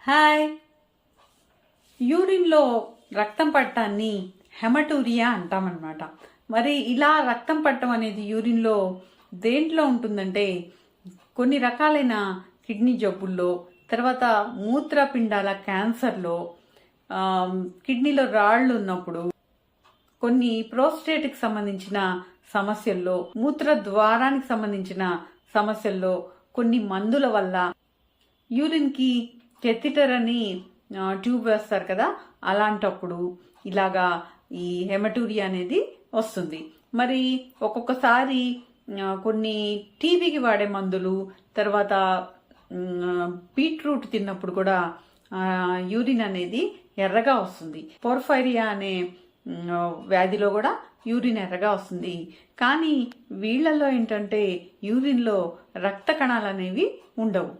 Hi. యూరిన్లో రక్తం పట్టడాన్ని haematuria అంటామన్నమాట. మరి ఇలా రక్తం పట్టడం అనేది యూరిన్లో దేంట్లో ఉంటుందంటే కొన్ని రకాలైన కిడ్నీ జబ్బుల్లో, తర్వాత మూత్రపిండాల క్యాన్సర్లో, కిడ్నీలో రాళ్ళు ఉన్నప్పుడు, కొన్ని ప్రోస్టేట్కి సంబంధించిన సమస్యల్లో, మూత్ర ద్వారానికి సంబంధించిన సమస్యల్లో, కొన్ని మందుల వల్ల యూరిన్కి కెథిటర్ అని ట్యూబ్ వేస్తారు కదా, అలాంటప్పుడు ఇలాగా ఈ హెమటూరియా అనేది వస్తుంది. మరి ఒక్కొక్కసారి కొన్ని టీబీకి వాడే మందులు, తర్వాత బీట్రూట్ తిన్నప్పుడు కూడా యూరిన్ అనేది ఎర్రగా వస్తుంది. పోర్ఫైరియా అనే వ్యాధిలో కూడా యూరిన్ ఎర్రగా వస్తుంది. కానీ వీళ్ళల్లో ఏంటంటే యూరిన్లో రక్త కణాలు అనేవి ఉండవు.